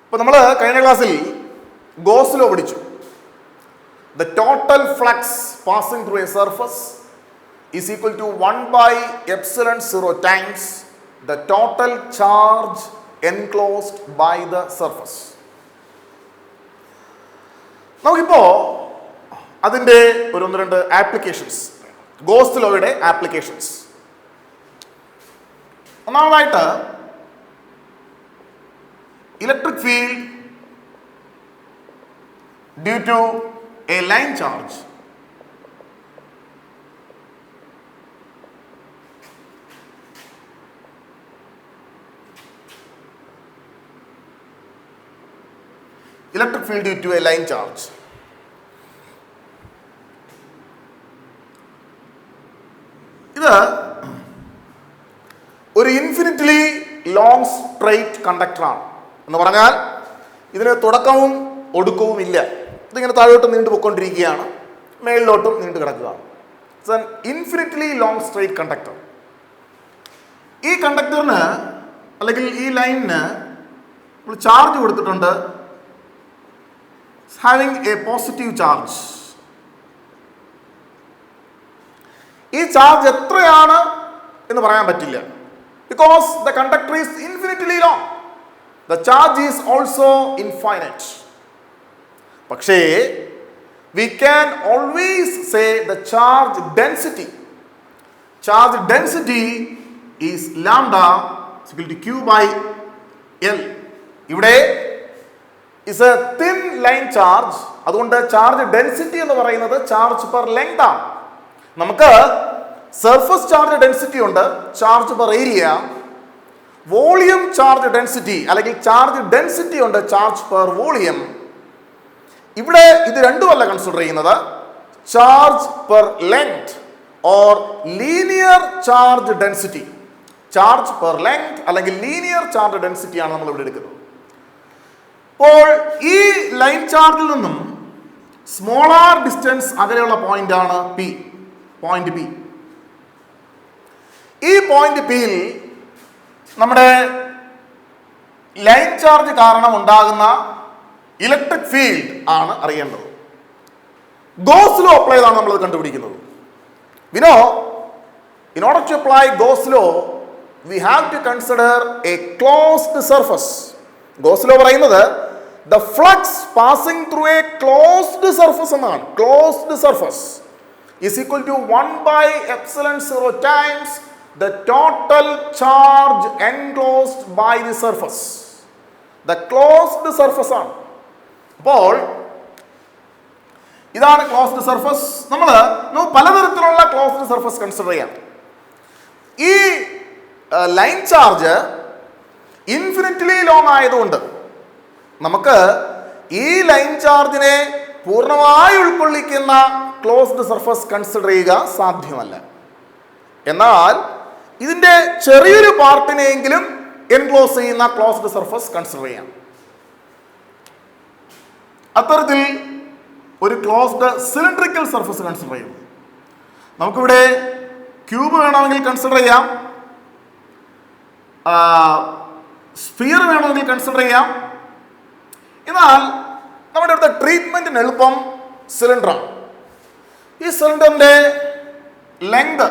ഇപ്പോൾ നമ്മൾ കഴിഞ്ഞ ക്ലാസ്സിൽ ഗോസ് ലോ പഠിച്ചു. The total flux passing through a surface is equal to 1/ε0 times the total charge enclosed by the surface. നമുക്കിപ്പോ അതിൻ്റെ ഒന്ന് രണ്ട് ആപ്ലിക്കേഷൻസ്, ഗോസ് ലോയുടെ ആപ്ലിക്കേഷൻസ്. ഒന്നാമതായിട്ട് electric field due to a line charge. Electric field due to a line charge. ഇത് ഒരു infinitely long straight കണ്ടക്ടറാണ്. എന്ന് പറഞ്ഞാൽ ഇതിന് തുടക്കവും ഒടുക്കവും ഇല്ല. ഇതിങ്ങനെ താഴോട്ട് നീണ്ടു പോയിക്കൊണ്ടിരിക്കുകയാണ്, മേളിലോട്ടും നീണ്ടു കിടക്കുകയാണ്. It's an infinitely long straight conductor. ഈ കണ്ടക്ടറിന് അല്ലെങ്കിൽ ഈ ലൈനിന് നമ്മൾ ചാർജ് കൊടുത്തിട്ടുണ്ട്, having a positive charge. ഈ ചാർജ് എത്രയാണ് എന്ന് പറയാൻ പറ്റില്ല, because the conductor is infinitely long. The charge is also infinite. പക്ഷേ we can always say the charge density. Charge density is lambda is equal to q by L. ഇവിടെ is a thin line charge. അതുകൊണ്ട് charge density എന്ന് പറയുന്നത് charge per length ആണ്. നമുക്ക് surface charge density ഉണ്ട്, charge per area. Volume charge density അല്ലെങ്കിൽ charge density ഉണ്ട്, charge per volume. ഇവിടെ ഇത് രണ്ടുമല്ല കൺസിഡർ ചെയ്യുന്നത്, charge per length or linear charge density. Charge per length അല്ലെങ്കിൽ ലീനിയർ ചാർജ് ഡെൻസിറ്റി ആണ് നമ്മൾ ഇവിടെ എടുക്കുന്നത്. അപ്പോൾ ഈ ലൈൻ ചാർജിൽ നിന്നും സ്മോളർ ഡിസ്റ്റൻസ് അകലെയുള്ള പോയിന്റ് ആണ് പി, പോയിന്റ് പി. ഈ പോയിന്റ് പിയിൽ നമ്മുടെ ലൈൻ ചാർജ് കാരണം ഉണ്ടാകുന്ന ഇലക്ട്രിക് ഫീൽഡ് ആണ് അറിയേണ്ടത്. ഗോസ് ലോ അപ്ലൈ ചെയ്താണ് നമ്മൾ കണ്ടുപിടിക്കുന്നത്. We know, in order to apply Gauss law, we have to consider a closed surface. Gauss law പറയുന്നത് the flux passing through a closed surface എന്നാണ്. Closed surface is equal to 1/ε0 times the total charge enclosed by the surface. The closed surface ആണ്. അപ്പോൾ ഇതാണ് closed surface. നമ്മൾ പലതരത്തിലുള്ള closed surface consider ചെയ്യാം. ഈ line charge infinitely long ആയതുകൊണ്ട് നമുക്ക് ഈ ലൈൻ ചാർജിനെ പൂർണ്ണമായി ഉൾക്കൊള്ളിക്കുന്ന ക്ലോസ്ഡ് സർഫസ് കൺസിഡർ ചെയ്യുക സാധ്യമല്ല. എന്നാൽ ഇതിൻ്റെ ചെറിയൊരു പാർട്ടിനെയെങ്കിലും എൻക്ലോസ് ചെയ്യുന്ന ക്ലോസ്ഡ് സർഫസ് കൺസിഡർ ചെയ്യാം. അത്തരത്തിൽ ഒരു ക്ലോസ്ഡ് സിലിണ്ടറിക്കൽ സർഫസ് കൺസിഡർ ചെയ്യും. നമുക്കിവിടെ ക്യൂബ് വേണമെങ്കിൽ കൺസിഡർ ചെയ്യാം, സ്ഫിയർ വേണമെങ്കിൽ കൺസിഡർ ചെയ്യാം. എന്നാൽ നമ്മുടെ അടുത്ത ട്രീറ്റ്മെന്റിന് എളുപ്പം സിലിണ്ടറാണ്. ഈ സിലിണ്ടറിന്റെ ലെങ്ത്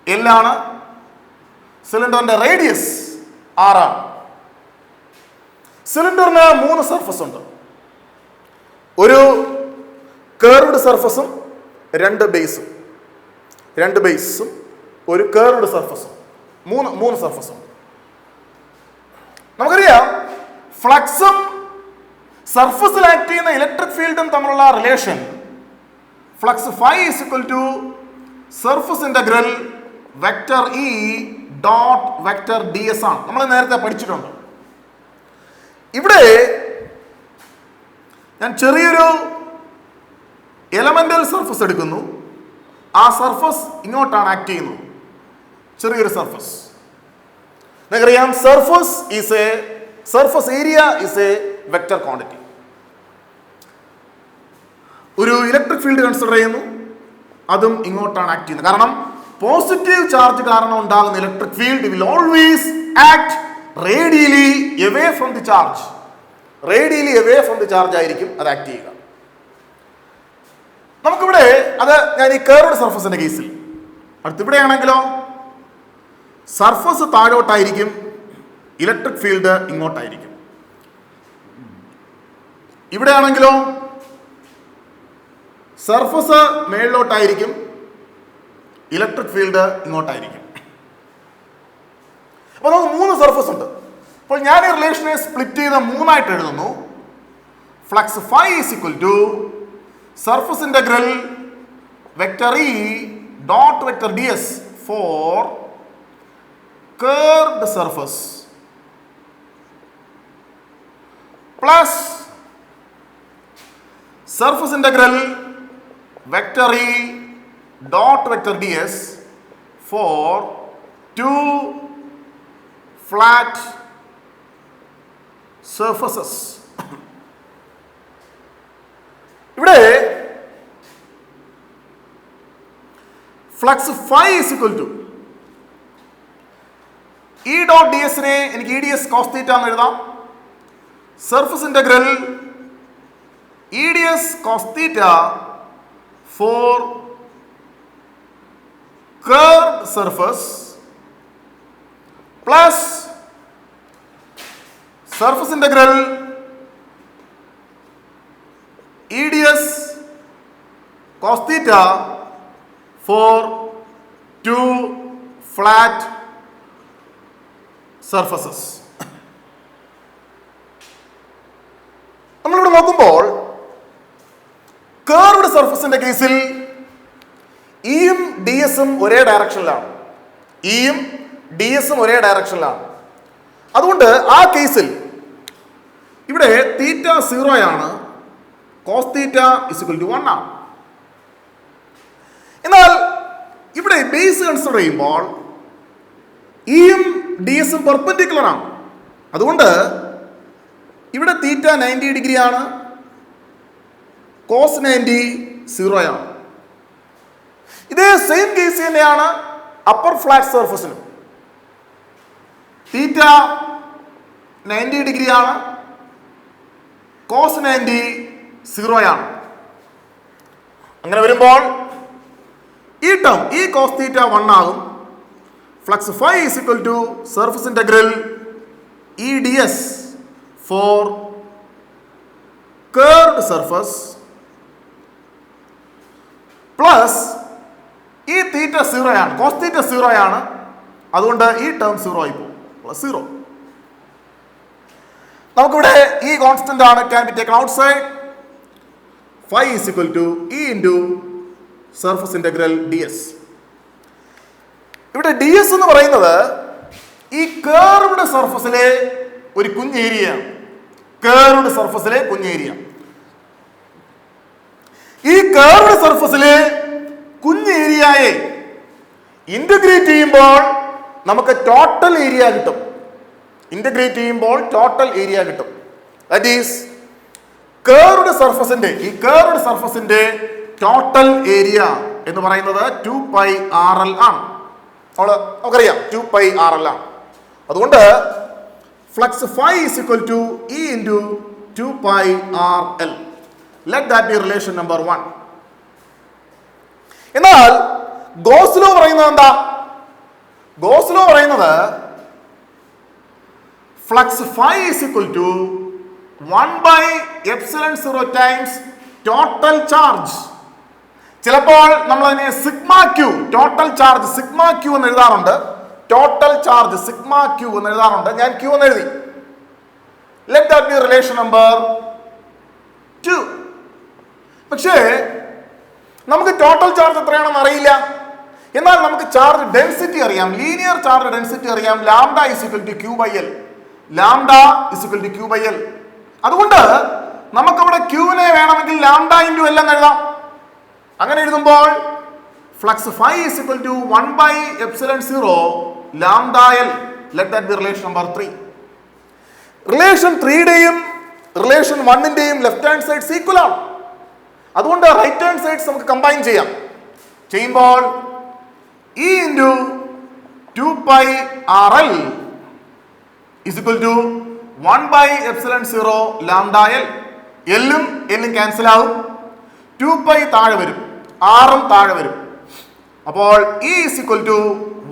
L ആണ്, സിലിണ്ടറിന്റെ റേഡിയസ് R ആണ്. സിലിണ്ടറിന് 3 സർഫസ് ഉണ്ട്, ഒരു കേർവ്ഡ് സർഫസും 2 ബേസും ഒരു കേർവ്ഡ് സർഫസും, 3 സർഫസും. നമുക്കറിയാം ഫ്ലക്സും സർഫസിൽ ആക്ട് ചെയ്യുന്ന ഇലക്ട്രിക് ഫീൽഡും തമ്മിലുള്ള relation flux phi is equal to surface integral vector E dot vector D s ആണ്. നമ്മൾ നേരത്തെ പഠിച്ചിട്ടുണ്ട്. ഇവിടെ ഞാൻ ചെറിയൊരു എലമെന്റൽ സർഫസ് എടുക്കുന്നു, ആ സർഫസ് ഇങ്ങോട്ടാണ് ആക്ട് ചെയ്യുന്നത്, ചെറിയൊരു സർഫസ്. നിങ്ങൾക്കറിയാം surface area is A vector quantity. ഒരു ഇലക്ട്രിക് ഫീൽഡ് കൺസിഡർ ചെയ്യുന്നു, അതും ഇങ്ങോട്ടാണ് ആക്ട് ചെയ്യുന്നത്. കാരണം പോസിറ്റീവ് ചാർജ് കാരണം ഉണ്ടാകുന്ന electric field will always act radially away from the charge. Radially away from the charge ആയിരിക്കും അത് ആക്ട് ചെയ്യുക. നമുക്കിവിടെ അത് ഞാൻ ഈ കർവ്ഡ് സർഫസിന്റെ കേസിൽ, അടുത്തിവിടെയാണെങ്കിലോ സർഫസ് താഴോട്ടായിരിക്കും, ഇലക്ട്രിക് ഫീൽഡ് ഇങ്ങോട്ടായിരിക്കും. ഇവിടെയാണെങ്കിലോ സർഫസ് മേളിലോട്ടായിരിക്കും, ഇലക്ട്രിക് ഫീൽഡ് ഇങ്ങോട്ടായിരിക്കും. അപ്പോൾ നമുക്ക് 3 സർഫസ് ഉണ്ട്. അപ്പോൾ ഞാൻ ഈ റിലേഷനെ സ്പ്ലിറ്റ് ചെയ്ത 3ആയിട്ട് എഴുതുന്നു. Flux phi is equal to surface integral vector E dot vector D S for curved surface plus surface integral vector E dot vector ds for 2 flat surfaces. ഇവിടെ flux phi is equal to E dot d എസിനെ എനിക്ക് E d s cos theta എന്ന് എഴുതാം. Surface integral E d s cos theta for curved surface plus surface integral EDS cos theta for 2 flat surfaces. നമ്മളിവിടെ നോക്കുമ്പോൾ curved സർഫസിന്റെ കേസിൽ ഇയും D എസും ഒരേ ഡയറക്ഷനിലാണ്. ഇയും ഡി എസും ഒരേ ഡയറക്ഷനിലാണ്. അതുകൊണ്ട് ആ കേസിൽ ഇവിടെ തീറ്റ 0 ആണ്, cos theta is equal to 1 ആണ്. എന്നാൽ ഇവിടെ ബേസ് കൺസിഡർ ചെയ്യുമ്പോൾ ഇയും ഡി എസും പെർപെൻഡിക്കുലർ ആണ്. അതുകൊണ്ട് ഇവിടെ തീറ്റ 90 ഡിഗ്രി ആണ്, കോസ് 90 0 ആണ്. ഇതേ സെയിം കേസ് തന്നെയാണ് അപ്പർ ഫ്ലാറ്റ് സർഫസിനും. തീറ്റ 90 ഡിഗ്രി ആണ്, കോസ് 90 0 ആണ്. അങ്ങനെ വരുമ്പോൾ ഈ ടേം ഈ കോസ് തീറ്റ 1 ആകും. Flux phi is equal to surface integral E d S for curved surface plus ഈ തീറ്റ 0 ആണ്, കോസ് തീറ്റ 0 ആണ്. അതുകൊണ്ട് ഈ ടേം 0 ആയി പോകും, പ്ലസ് 0. നമുക്കിവിടെ ഈ കോൺസ്റ്റന്റ് ആണ്, can be taken outside. Phi is equal to E into surface integral d s. ഇവിടെ ഡി എസ് എന്ന് പറയുന്നത് ഈ കർവ്ഡ് സർഫസിലെ ഒരു കുഞ്ഞ് ഏരിയയാണ്. കർവ്ഡ് സർഫസിലെ കുഞ്ഞ് ഏരിയ. ഈ കർവ്ഡ് സർഫസിലെ കുഞ്ഞ് ഏരിയയെ ഇന്റഗ്രേറ്റ് ചെയ്യുമ്പോൾ നമുക്ക് ടോട്ടൽ ഏരിയ കിട്ടും. ഇന്റഗ്രേറ്റ് ചെയ്യുമ്പോൾ ടോട്ടൽ ഏരിയ കിട്ടും. ദാറ്റ് ഈസ് കർവ്ഡ് സർഫസിന്റെ ഈ കർവ്ഡ് സർഫസിന്റെ ടോട്ടൽ ഏരിയ എന്ന് പറയുന്നത് 2πRL ആണ്. നമുക്കറിയാം 2πRL ആണ്. അതുകൊണ്ട് flux phi is equal to E into 2πRL. Let that be relation number 1. എന്നാൽ ഗോസ് ലോ പറയുന്നത് എന്താ? ഗോസ് ലോ പറയുന്നത് flux phi is equal to 1/ε0 times total charge. ചിലപ്പോൾ നമ്മൾ അതിനെ sigma Q, total charge sigma Q എന്ന് എഴുതാറുണ്ട്. Total charge sigma Q എന്ന് എഴുതാറുണ്ട്. ഞാൻ ക്യൂ എന്ന് എഴുതി. Let that be relation number 2. പക്ഷേ നമുക്ക് ടോട്ടൽ ചാർജ് എത്രയാണെന്ന് അറിയില്ല. എന്നാൽ നമുക്ക് ചാർജ് ഡെൻസിറ്റി അറിയാം, ലീനിയർ ചാർജ് ഡെൻസിറ്റി അറിയാം. Lambda is equal to Q by L. Lambda is equal to Q by L. അതുകൊണ്ട് നമുക്കവിടെ ക്യൂവിനെ വേണമെങ്കിൽ ലാംഡ ഇൻറ്റു എൽ എന്ന് എഴുതാം. അങ്ങനെ എഴുതുമ്പോൾ flux phi is equal to 1/ε0 lambda L. Let that be relation number 3. Relation 3യുടെയും relation 1ന്റെയും left hand sides equal ആണ്. അതുകൊണ്ട് റൈറ്റ് ഹാൻഡ് സൈഡ്സ് നമുക്ക് കമ്പൈൻ ചെയ്യാം. ചെയ്യുമ്പോൾ E into 2πRL is equal to 1/ε0 lambda L. എല്ലും എല്ലും ക്യാൻസൽ ആവും. 2π താഴെ വരും, ആറും താഴെ വരും. അപ്പോൾ E is equal to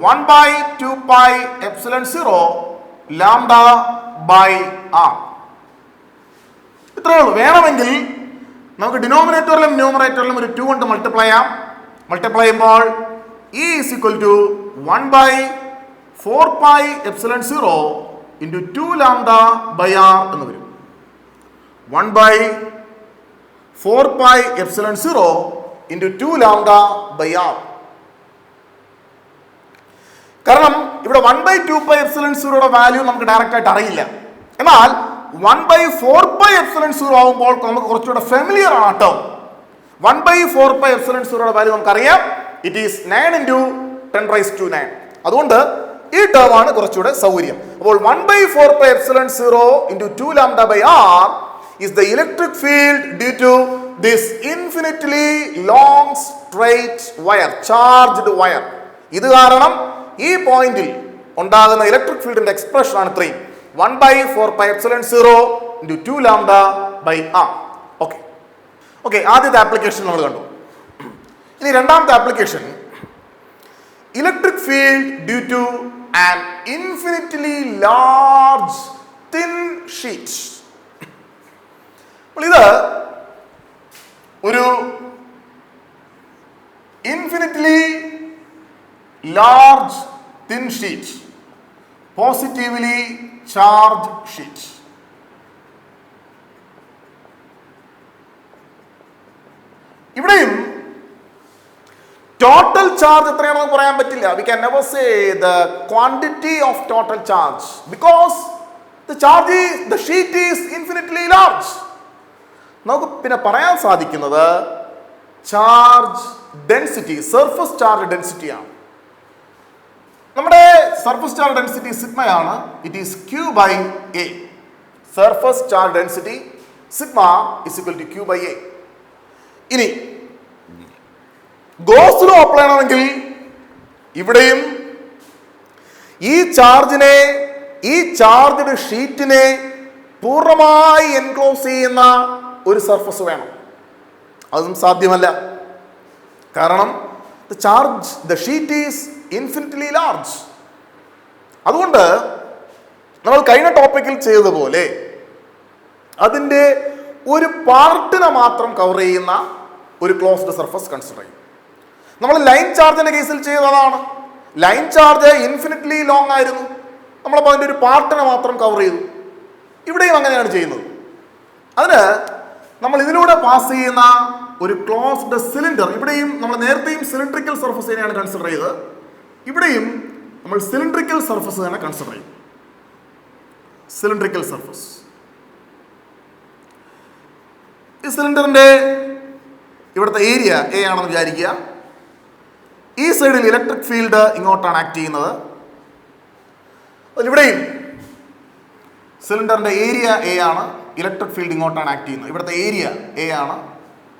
1/2πε0 lambda by R. ഇത്രയേ ഉള്ളൂ. വേണമെങ്കിൽ നമുക്ക് ഡിനോമിനേറ്ററിലും ന്യൂമറേറ്ററിലും ഒരു 2 കൊണ്ട് മൾട്ടിപ്ലൈ ചെയ്യാം. മൾട്ടിപ്ലൈ ചെയ്യുമ്പോൾ E is equal to 1/4πε0 into 2 lambda by R എന്ന് വരും. 1/4πε0 into 2 ലാംഡ ബൈ ആർ. കാരണം ഇവിടെ 1/2πε0 വാല്യൂ നമുക്ക് ഡയറക്റ്റ് ആയിട്ട് അറിയില്ല. എന്നാൽ 1/4πε0 ആവുമ്പോൾ നമുക്ക് കുറച്ചുകൂടെ ഫെമിലിയർ ആണ് കേട്ടോ. 1/4πε0 വാല്യൂ നമുക്കറിയാം. It is 9 into 10⁻⁹. അതുകൊണ്ട് ഈ ടേം ആണ് കുറച്ചുകൂടെ സൗകര്യം. അപ്പോൾ 1/4πε0 into 2 lambda by R is the electric field due to this infinitely long straight wire, charged wire. ഇത് കാരണം ഈ പോയിന്റിൽ ഉണ്ടാകുന്ന ഇലക്ട്രിക് ഫീൽഡിന്റെ എക്സ്പ്രഷൻ ആണ് ഇത്രയും, 1/4πε0 into 2 lambda by R. Okay okay, ആദ്യത്തെ ആപ്ലിക്കേഷൻ നമ്മൾ കണ്ടു. ഇനി രണ്ടാമത്തെ application, electric field due to an infinitely large thin sheet. ഇത് ഒരു infinitely large thin sheet, positively charge sheet. ഇവിടെയും ടോട്ടൽ ചാർജ് എത്രയാണെന്ന് പറയാൻ പറ്റില്ല. We can never say the quantity of total charge because the sheet is infinitely large. നമുക്ക് പിന്നെ പറയാൻ സാധിക്കുന്നത് charge density, surface charge density ആണ്. നമ്മുടെ surface charge density സിഗ്മയാണ്. It is Q by A. Surface charge density sigma is equal to Q by A. ഇനി Gauss law apply ചെയ്യണമെങ്കിൽ ഇവിടെയും ഈ ചാർജിനെ, ഈ ചാർജ്ഡ് ഷീറ്റിനെ പൂർണ്ണമായി എൻക്ലോസ് ചെയ്യുന്ന ഒരു സർഫസ് വേണം. അതും സാധ്യമല്ല. കാരണം the sheet is infinitely large. അതുകൊണ്ട് നമ്മൾ കഴിഞ്ഞ ടോപ്പിക്കിൽ ചെയ്തതുപോലെ അതിൻ്റെ ഒരു പാർട്ടിനെ മാത്രം കവർ ചെയ്യുന്ന ഒരു ക്ലോസ്ഡ് സർഫസ് കൺസിഡർ ചെയ്യും. നമ്മൾ ലൈൻ ചാർജിന്റെ കേസിൽ ചെയ്തതാണ്. ലൈൻ ചാർജ് ഇൻഫിനിറ്റ്ലി ലോങ് ആയിരുന്നു, നമ്മളപ്പോൾ അതിൻ്റെ ഒരു പാർട്ടിനെ മാത്രം കവർ ചെയ്തു. ഇവിടെയും അങ്ങനെയാണ് ചെയ്യുന്നത്. അതിന് നമ്മൾ ഇതിലൂടെ പാസ് ചെയ്യുന്ന ഒരു ക്ലോസ്ഡ് സിലിണ്ടർ, ഇവിടെയും നമ്മൾ നേരത്തെയും സിലിണ്ടറിക്കൽ സർഫസ് തന്നെയാണ് കൺസിഡർ ചെയ്തത്, ഇവിടെയും നമ്മൾ സിലിണ്ടറിക്കൽ സർഫസ് തന്നെ കൺസിഡർ ചെയ്യും. സിലിണ്ടറിക്കൽ സർഫസ്, ഈ സിലിണ്ടറിന്റെ ഇവിടുത്തെ ഏരിയ എ ആണെന്ന് വിചാരിക്കുക. ഈ സൈഡിൽ ഇലക്ട്രിക് ഫീൽഡ് ഇങ്ങോട്ടാണ് ആക്ട് ചെയ്യുന്നത്. അതിലിവിടെയും സിലിണ്ടറിന്റെ ഏരിയ എ ആണ്, ഇലക്ട്രിക് ഫീൽഡ് ഇങ്ങോട്ടാണ് ആക്ട് ചെയ്യുന്നത്. ഇവിടുത്തെ ഏരിയ എ ആണ്.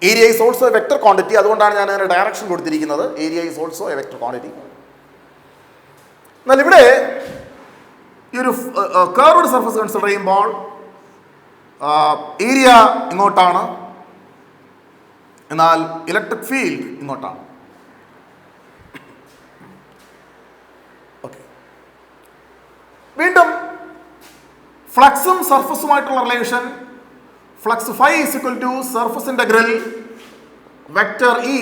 Area is also a vector quantity, അതുകൊണ്ടാണ് ഞാൻ അതിന് ഡയറക്ഷൻ കൊടുത്തിരിക്കുന്നത്. Area is also a vector quantity. എന്നാൽ ഇവിടെ ഈ ഒരു കർവ്ഡ് സർഫസ് കൺസിഡർ ചെയ്യുമ്പോൾ ഏരിയ ഇങ്ങോട്ടാണ്, എന്നാൽ ഇലക്ട്രിക് ഫീൽഡ് ഇങ്ങോട്ടാണ്. ഓക്കെ, വീണ്ടും ഫ്ലക്സും സർഫസുമായിട്ടുള്ള relation, flux phi is equal to surface integral vector E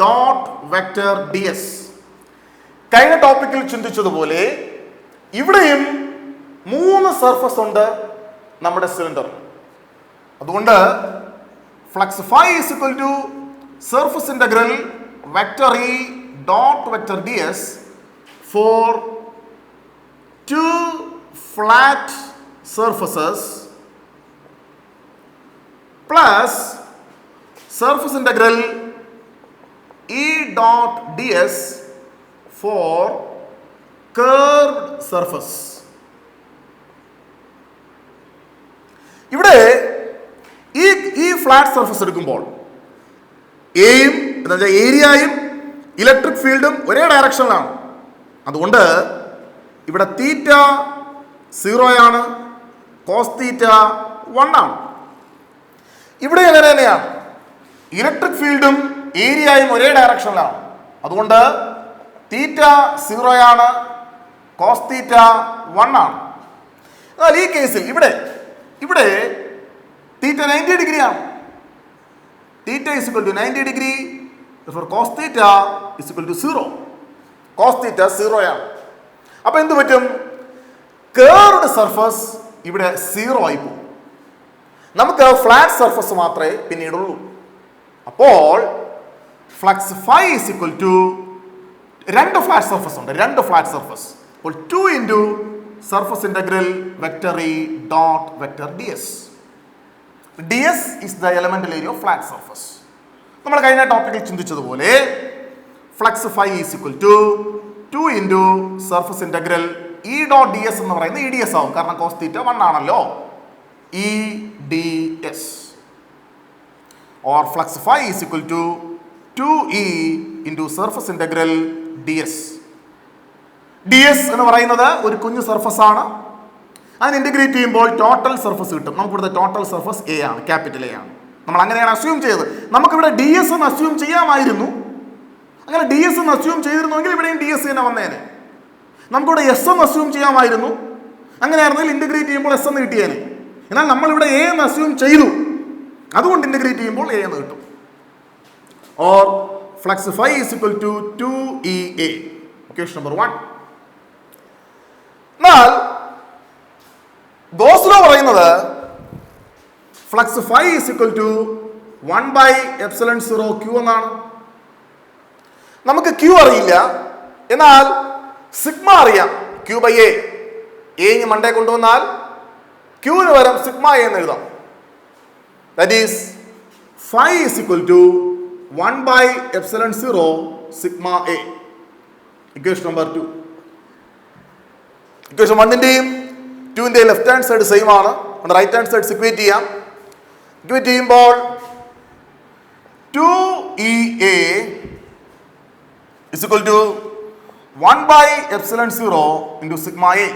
dot vector D S. കഴിഞ്ഞ ടോപ്പിക്കിൽ ചിന്തിച്ചതുപോലെ ഇവിടെയും 3 സർഫസ് ഉണ്ട് നമ്മുടെ സിലിണ്ടർ. അതുകൊണ്ട് flux phi is equal to surface integral vector E dot vector D S for 2 flat surfaces plus surface integral E dot ds for curved surface. ഇവിടെ ഈ flat surface എടുക്കുമ്പോൾ എയും എന്താ വെച്ചാൽ ഏരിയയും ഇലക്ട്രിക് ഫീൽഡും ഒരേ ഡയറക്ഷനിലാണ്. അതുകൊണ്ട് ഇവിടെ തീറ്റ 0 ആണ്, കോസ് തീറ്റ 1 ആണ്. ഇവിടെ അങ്ങനെ തന്നെയാണ്. ഇലക്ട്രിക് ഫീൽഡും ഏരിയയും ഒരേ ഡയറക്ഷനിലാണ്. അതുകൊണ്ട് തീറ്റ 0 ആണ്, കോസ് തീറ്റ 1 ആണ്. എന്നാൽ ഈ കേസിൽ ഇവിടെ തീറ്റ 90 ഡിഗ്രി ആണ്. തീറ്റ is equal to 90 degree. therefore cos theta is equal to 0. cos തീറ്റ 0 ആണ്. അപ്പൊ എന്ത് പറ്റും? കേർവ്ഡ് സർഫസ് ഇവിടെ 0 ആയി പോകും. നമുക്ക് ഫ്ലാറ്റ് സർഫസ് മാത്രമേ പിന്നീടുള്ളൂ. അപ്പോൾ flux phi is equal to രണ്ട് ഫ്ലാറ്റ് സർഫസ് ഉണ്ട്, രണ്ട് ഫ്ലാറ്റ് സർഫസ്. അപ്പോൾ 2 into surface integral vector E dot vector ds. ds is the elemental area of flat surface. നമ്മൾ കഴിഞ്ഞ ടോപ്പിക്കിൽ ചിന്തിച്ചതുപോലെ flux phi is equal to 2 into surface integral E dot ds എന്ന് പറയുന്നത് EDS ആവും. കാരണം cos തീറ്റ 1 ആണല്ലോ. EDS or flux phi is equal to 2E into surface integral ds. ds എന്ന് പറയുന്നത് ഒരു കുഞ്ഞു സർഫസ് ആണ്. അതിന് ഇന്റഗ്രേറ്റ് ചെയ്യുമ്പോൾ ടോട്ടൽ സർഫസ് കിട്ടും. നമുക്കിവിടെ ടോട്ടൽ സർഫസ് എ ആണ്, ക്യാപിറ്റൽ എ ആണ്. നമ്മൾ അങ്ങനെയാണ് അസ്യൂം ചെയ്തത്. നമുക്കിവിടെ ഡി എസ് എന്ന് അസ്യൂം ചെയ്യാമായിരുന്നു. അങ്ങനെ ഡി എസ് എന്ന് അസ്യൂം ചെയ്തിരുന്നുവെങ്കിൽ ഇവിടെയും ഡി എസ് തന്നെ വന്നേനെ. നമുക്കിവിടെ എസ് എന്ന് അസ്യൂം ചെയ്യാമായിരുന്നു. അങ്ങനെയായിരുന്നെങ്കിൽ ഇന്റഗ്രേറ്റ് ചെയ്യുമ്പോൾ എസ് എന്ന് കിട്ടിയേനെ. എന്നാൽ നമ്മളിവിടെ എ എന്ന് അസ്യൂം ചെയ്തു, അതുകൊണ്ട് ഇന്റഗ്രേറ്റ് ചെയ്യുമ്പോൾ എ എന്ന് കിട്ടും. Or flux phi is equal to 2EA. Equation number 1. എന്നാൽ ഗോസ് ലോ പറയുന്നത് flux phi is equal to 1/ε0 Q എന്നാണ്. നമുക്ക് Q അറിയില്ല, എന്നാൽ സിഗ്മ അറിയാം. Q/A. എ മണ്ടേ കൊണ്ടുവന്നാൽ Qന് പകരം സിഗ്മ എ എന്ന് എഴുതാം. That is phi is equal to 1/ε0 sigma A. Equation number 2. Equation 1ന്റെയും 2ന്റെയും ലെഫ്റ്റ് ഹാൻഡ് സൈഡ് സെയിം ആണ്. റൈറ്റ് ഹാൻഡ് സൈഡ് ഇക്വേറ്റ് ചെയ്യാം. ഇക്വേറ്റ് ചെയ്യുമ്പോൾ 2EA is equal to 1/ε0 into sigma A.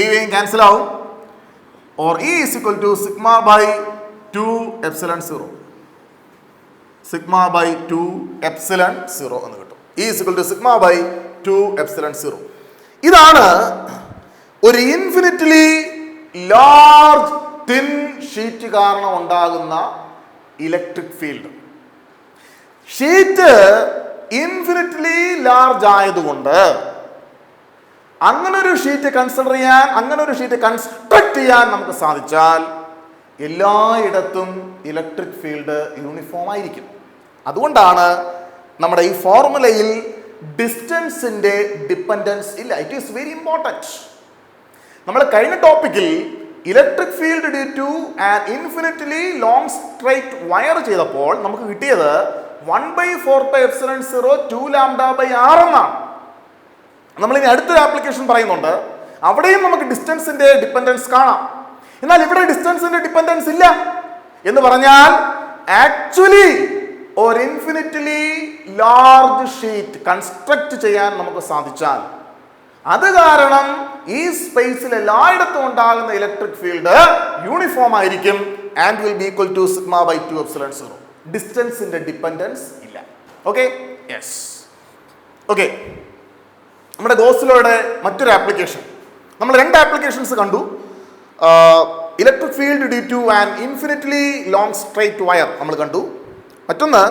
എയും ക്യാൻസൽ ആവും. or E is equal to sigma by 2ε0. sigma by 2ε0 എന്ന് കിട്ടും. E is equal to sigma by 2ε0. ഇതാണ് ഒരു infinitely large thin sheet കാരണം ഉണ്ടാകുന്ന electric field. Sheet infinitely large ആയതുകൊണ്ട് അങ്ങനെ ഒരു ഷീറ്റ് കൺസിഡർ ചെയ്യാൻ, അങ്ങനെ ഒരു ഷീറ്റ് കൺസ്ട്രക്ട് ചെയ്യാൻ നമുക്ക് സാധിച്ചാൽ എല്ലായിടത്തും ഇലക്ട്രിക് ഫീൽഡ് യൂണിഫോം ആയിരിക്കും. അതുകൊണ്ടാണ് നമ്മുടെ ഈ ഫോർമുലയിൽ ഡിസ്റ്റൻസിന്റെ ഡിപ്പെൻഡൻസ് ഇല്ല. It is very important. നമ്മൾ കഴിഞ്ഞ ടോപ്പിക്കിൽ electric field due to an infinitely long straight wire ചെയ്തപ്പോൾ നമുക്ക് കിട്ടിയത് 1/4πε0 2λ/r എന്നാണ്. നമ്മളിനി അടുത്തൊരു ആപ്ലിക്കേഷൻ പറയുന്നുണ്ട്, അവിടെയും നമുക്ക് ഡിസ്റ്റൻസിന്റെ ഡിപ്പെൻഡൻസ് കാണാം. എന്നാൽ ഇവിടെ ഡിസ്റ്റൻസിന്റെ ഡിപ്പെൻഡൻസ് ഇല്ല എന്ന് പറഞ്ഞാൽ ആക്ച്വലി ഒരു ഇൻഫിനിറ്റ്ലി ലാർജ് ഷീറ്റ് കൺസ്ട്രക്ട് ചെയ്യാൻ നമുക്ക് സാധിച്ചാൽ അത് കാരണം ഈ സ്പേസിൽ എല്ലായിടത്തും ഉണ്ടാകുന്ന ഇലക്ട്രിക് ഫീൽഡ് യൂണിഫോം ആയിരിക്കും and will be equal to sigma by 2ε0. ഡിസ്റ്റൻസിന്റെ ഡിപ്പെൻഡൻസ് ഇല്ല. Okay, yes. ഓക്കെ, നമ്മുടെ ഗോസ് ലോയുടെ മറ്റൊരു ആപ്ലിക്കേഷൻ, നമ്മൾ രണ്ട് ആപ്ലിക്കേഷൻസ് കണ്ടു. Electric field due to an infinitely long straight wire നമ്മൾ കണ്ടു. മറ്റൊന്ന്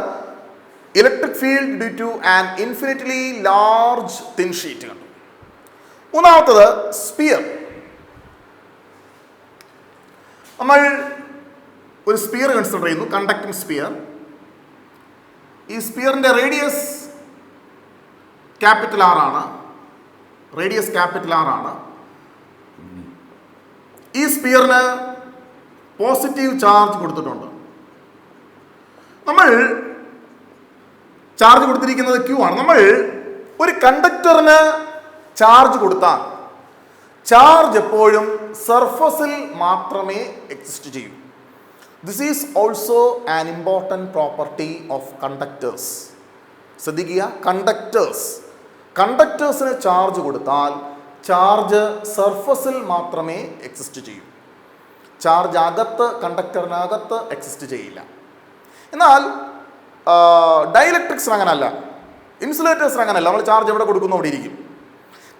electric field due to an infinitely large thin sheet കണ്ടു. മൂന്നാമത്തത് സ്പിയർ. നമ്മൾ ഒരു സ്പിയർ കൺസിഡർ ചെയ്യുന്നു, കണ്ടക്ടിങ് സ്പിയർ. ഈ സ്പിയറിന്റെ റേഡിയസ് ക്യാപിറ്റൽ ആർ ആണ്. റേഡിയസ് ക്യാപിറ്റൽ ആർ ആണ്. ഈ സ്പിയറിന് പോസിറ്റീവ് ചാർജ് കൊടുത്തിട്ടുണ്ട്. നമ്മൾ ചാർജ് കൊടുത്തിരിക്കുന്നത് Q ആണ്. നമ്മൾ ഒരു കണ്ടക്ടറിന് ചാർജ് കൊടുത്താൽ ചാർജ് എപ്പോഴും സർഫസിൽ മാത്രമേ എക്സിസ്റ്റ് ചെയ്യൂ. This is also an important property of conductors. ശ്രദ്ധിക്കുക, കണ്ടക്ടേഴ്സിന് ചാർജ് കൊടുത്താൽ ചാർജ് സർഫസിൽ മാത്രമേ എക്സിസ്റ്റ് ചെയ്യൂ. ചാർജ് അകത്ത് കണ്ടക്ടറിനകത്ത് എക്സിസ്റ്റ് ചെയ്യില്ല. എന്നാൽ ഡൈഇലക്ട്രിക്സിന് അങ്ങനല്ല, ഇൻസുലേറ്റേഴ്സിന് അങ്ങനല്ല. നമ്മൾ ചാർജ് എവിടെ കൊടുക്കുന്നു അവിടെ ഇരിക്കും.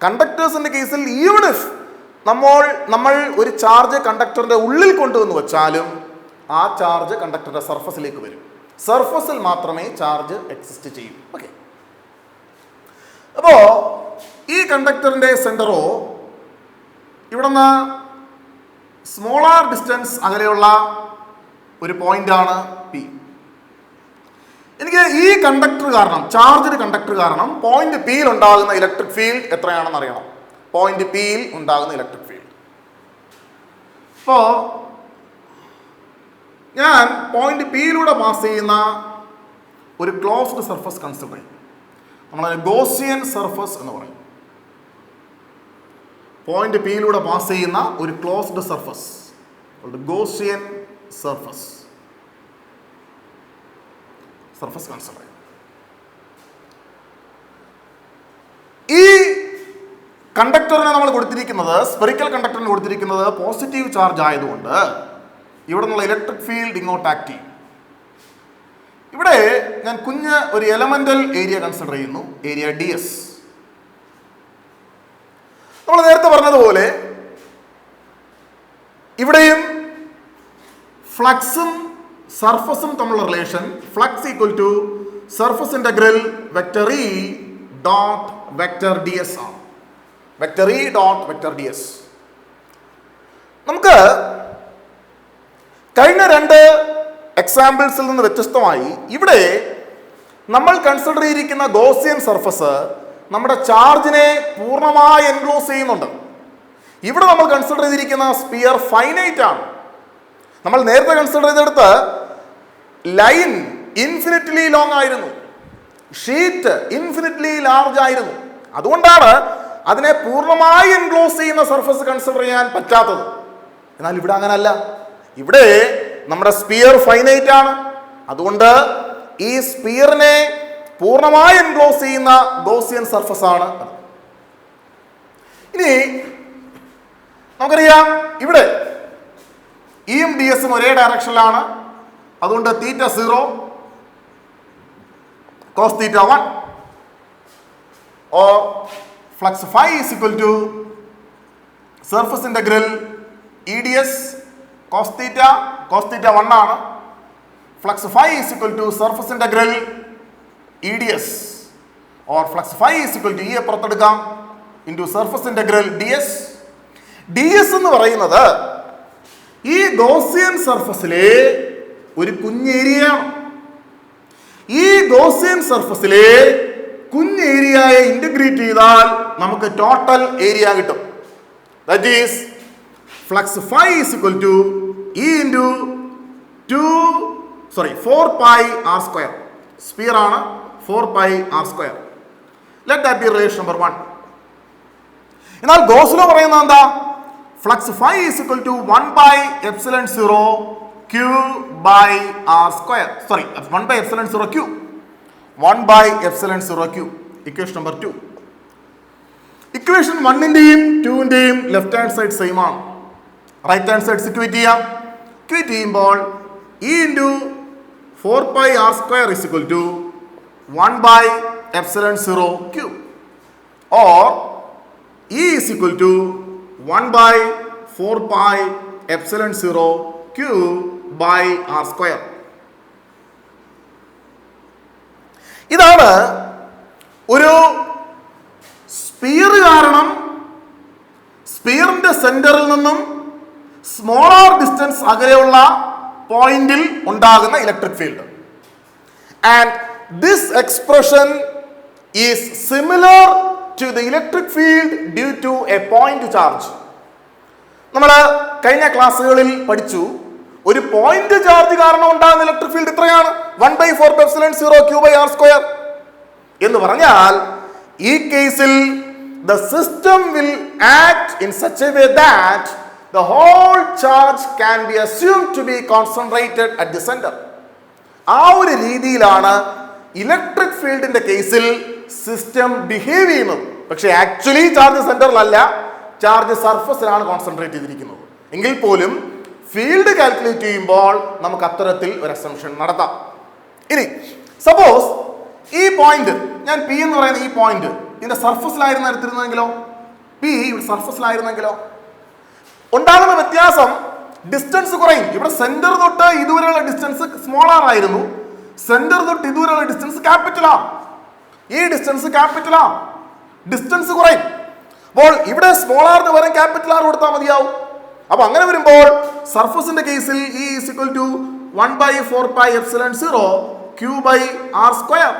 കണ്ടക്ടേഴ്സിൻ്റെ കേസിൽ ഈവൺ ഇഫ് നമ്മൾ ഒരു ചാർജ് കണ്ടക്ടറിൻ്റെ ഉള്ളിൽ കൊണ്ടുവന്ന് വെച്ചാലും ആ ചാർജ് കണ്ടക്ടറിൻ്റെ സർഫസിലേക്ക് വരും. സർഫസിൽ മാത്രമേ ചാർജ് എക്സിസ്റ്റ് ചെയ്യൂ. ഓക്കെ, അപ്പോൾ ഈ കണ്ടക്ടറിൻ്റെ സെൻറ്ററോ ഇവിടുന്ന് സ്മോളാർ ഡിസ്റ്റൻസ് അകലെയുള്ള ഒരു പോയിന്റാണ് പി. എനിക്ക് ഈ കണ്ടക്ടർ കാരണം, ചാർജ്ഡ് കണ്ടക്ടർ കാരണം പോയിന്റ് പിയിൽ ഉണ്ടാകുന്ന ഇലക്ട്രിക് ഫീൽഡ് എത്രയാണെന്ന് അറിയണം. പോയിന്റ് പിയിൽ ഉണ്ടാകുന്ന ഇലക്ട്രിക് ഫീൽഡ്. ഇപ്പോൾ ഞാൻ പോയിന്റ് പിയിലൂടെ പാസ് ചെയ്യുന്ന ഒരു ക്ലോസ്ഡ് സർഫസ് കൺസിഡർ ചെയ്യും. നമ്മളതിന് ഗോസിയൻ സർഫസ് എന്ന് പറയും. പോയിന്റ് പിയിലൂടെ പാസ് ചെയ്യുന്ന ഒരു closed surface, Gaussian surface consider ചെയ്യും. ഈ കണ്ടക്ടറിനെ നമ്മൾ കൊടുത്തിരിക്കുന്നത്, സ്പെറിക്കൽ കണ്ടക്ടറിന് കൊടുത്തിരിക്കുന്നത് പോസിറ്റീവ് ചാർജ് ആയതുകൊണ്ട് ഇവിടെ നിന്നുള്ള ഇലക്ട്രിക് ഫീൽഡ് ഇങ്ങോട്ട് ആക്ട് ചെയ്യും. ഇവിടെ ഞാൻ കുഞ്ഞ് ഒരു എലമെന്റൽ ഏരിയ കൺസിഡർ ചെയ്യുന്നു, ഏരിയ DS. നമ്മൾ നേരത്തെ പറഞ്ഞതുപോലെ ഇവിടെയും ഫ്ലക്സും സർഫസും തമ്മിലുള്ള relation flux equal to surface integral vector E dot vector DS ആണ്. Vector E dot vector DS. നമുക്ക് കഴിഞ്ഞ രണ്ട് എക്സാമ്പിൾസിൽ നിന്ന് വ്യത്യസ്തമായി ഇവിടെ നമ്മൾ കൺസിഡർ ചെയ്തിരിക്കുന്ന ഗോസിയൻ സർഫസ് നമ്മുടെ ചാർജിനെ പൂർണ്ണമായി എൻക്ലോസ് ചെയ്യുന്നുണ്ട്. ഇവിടെ നമ്മൾ കൺസിഡർ ചെയ്തിരിക്കുന്ന സ്പിയർ ഫൈനൈറ്റ് ആണ്. നമ്മൾ നേരത്തെ കൺസിഡർ ചെയ്തെടുത്ത് ലൈൻ ഇൻഫിനിറ്റ്ലി ലോങ് ആയിരുന്നു, ഷീറ്റ് ഇൻഫിനിറ്റ്ലി ലാർജ് ആയിരുന്നു. അതുകൊണ്ടാണ് അതിനെ പൂർണ്ണമായി എൻക്ലോസ് ചെയ്യുന്ന സർഫസ് കൺസിഡർ ചെയ്യാൻ പറ്റാത്തത്. എന്നാൽ ഇവിടെ അങ്ങനല്ല. ഇവിടെ നമ്മുടെ സ്പിയർ ഫൈനൈറ്റ് ആണ്. അതുകൊണ്ട് ഈ സ്പിയറിനെ പൂർണ്ണമായി എൻക്ലോസ് ചെയ്യുന്ന ഗോസിയൻ സർഫസ് ആണ്. ഇനി നമുക്കറിയാം ഇവിടെ ഇയും DS-ഉം ഒരേ ഡയറക്ഷനിലാണ്. അതുകൊണ്ട് θ0 cos θ1 or flux phi is equal to surface integral EdS cos θ1 ആണ്. flux phi is equal to surface integral EdS or flux phi is equal to E പുറത്തെടുക്കാം into surface integral DS എന്ന് പറയുന്നത് ഈ ഗോസിയൻ സർഫസിലെ ഒരു കുഞ്ഞ് ഏരിയയാണ്. ഈ Gaussian സർഫസിലെ കുഞ്ഞ് ഏരിയയെ integrate ചെയ്താൽ നമുക്ക് ടോട്ടൽ ഏരിയ കിട്ടും. That is flux phi is equal to E into 4 pi r square. Sphere ആണ് 4 pi r square. Let that be relation number 1. എന്നാൽ ഗോസ് ലോ പറയുന്നത് എന്താ? Flux phi is equal to 1 by epsilon 0 q by r square. 1 by epsilon 0 q. 1 by epsilon 0 q. Equation number 2. Equation 1-ന്റെയും 2-ന്റെയും left hand side same ആണ്. Right hand side equate ചെയ്യാം. Equate ചെയ്യുമ്പോൾ E into 4 pi r square is equal to 1 by epsilon 0 q, or E is equal to 1 by 4 pi epsilon 0 q by r square. ഇതാണ് ഒരു sphere കാരണം സ്പിയറിന്റെ സെന്ററിൽ നിന്നും smaller distance അകലെയുള്ള പോയിന്റിൽ ഉണ്ടാകുന്ന electric field. And this expression is similar to the electric field due to a point charge. നമ്മൾ കഴിഞ്ഞ ക്ലാസ്സുകളിൽ പഠിച്ചു, ഒരു പോയിന്റ് ചാർജ് കാരണം ഉണ്ടാകുന്ന ഇലക്ട്രിക് ഫീൽഡ് ഇത്രയാണ്, 1 by 4 epsilon 0 q by r square. എന്ന് പറഞ്ഞാൽ ഈ കേസിൽ the system will act in such a way that the whole charge can be assumed to be concentrated at the center. ആ ഒരു രീതിയിലാണ് ഇലക്ട്രിക് ഫീൽഡിന്റെ കേസിൽ സിസ്റ്റം ബിഹേവ് ചെയ്യുന്നത്. പക്ഷേ ആക്ച്വലി ചാർജ് സെന്ററിലല്ല, ചാർജ് സർഫസിലാണ് കോൺസെൻട്രേറ്റ് ചെയ്തിരിക്കുന്നത്. എങ്കിൽ പോലും ഫീൽഡ് കാൽക്കുലേറ്റ് ചെയ്യുമ്പോൾ നമുക്ക് അത്തരത്തിൽ ഒരു അസംഷൻ നടത്താം. ഇനി സപ്പോസ് ഈ പോയിന്റ്, ഞാൻ പി എന്ന് പറയുന്ന ഈ പോയിന്റ് ഇതിന്റെ സർഫസിലായിരുന്നു എടുത്തിരുന്നെങ്കിലോ, പി ഇവിടെ സർഫസിലായിരുന്നെങ്കിലോ ഉണ്ടാകുന്ന വ്യത്യാസം ഡിസ്റ്റൻസ് കുറയും. ഇവിടെ സെന്റർ തൊട്ട് ഇതുവരെയുള്ള ഡിസ്റ്റൻസ് സ്മോൾ ആർ ആയിരുന്നു, സെന്റർ തൊട്ട് ഇതുവരെയുള്ള ഡിസ്റ്റൻസ് ക്യാപിറ്റൽ ആ, ഈ ഡിസ്റ്റൻസ് ക്യാപിറ്റൽ ആ, ഡിസ്റ്റൻസ് കുറയും. അപ്പോൾ ഇവിടെ സ്മോൾ ആറിന് വരെ ക്യാപിറ്റൽ ആർ കൊടുത്താൽ മതിയാവും. അപ്പൊ അങ്ങനെ വരുമ്പോൾ സർഫസിന്റെ കേസിൽ E is equal to 1/4πε0 Q/r².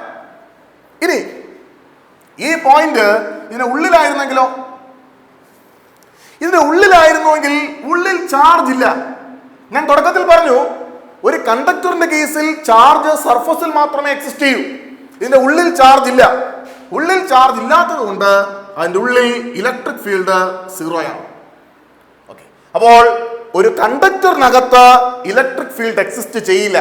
ഇനി ഈ പോയിന്റ് ഇതിന്റെ ഉള്ളിലായിരുന്നെങ്കിലോ, ഇതിന്റെ ഉള്ളിലായിരുന്നുവെങ്കിൽ ഉള്ളിൽ ചാർജ് ഇല്ല. ഞാൻ തുടക്കത്തിൽ പറഞ്ഞു ഒരു കണ്ടക്ടറിന്റെ കേസിൽ ചാർജ് സർഫസിൽ മാത്രമേ എക്സിസ്റ്റ് ചെയ്യൂ, ഇതിന്റെ ഉള്ളിൽ ചാർജ് ഇല്ല. ഉള്ളിൽ ചാർജ് ഇല്ലാത്തത് കൊണ്ട് അതിന്റെ ഉള്ളിൽ ഇലക്ട്രിക് ഫീൽഡ് 0 ആണ്. ഓക്കെ, അപ്പോൾ ഒരു കണ്ടക്ടറിനകത്ത് ഇലക്ട്രിക് ഫീൽഡ് എക്സിസ്റ്റ് ചെയ്യില്ല.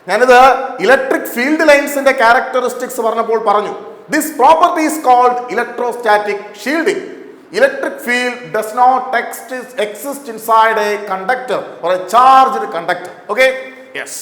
ഞാനിത് ഇലക്ട്രിക് ഫീൽഡ് ലൈൻസിന്റെ ക്യാരക്ടറിസ്റ്റിക്സ് പറഞ്ഞപ്പോൾ പറഞ്ഞു. This property is called electrostatic shielding. Electric field does not exist inside a conductor or a charged conductor. Okay? Yes.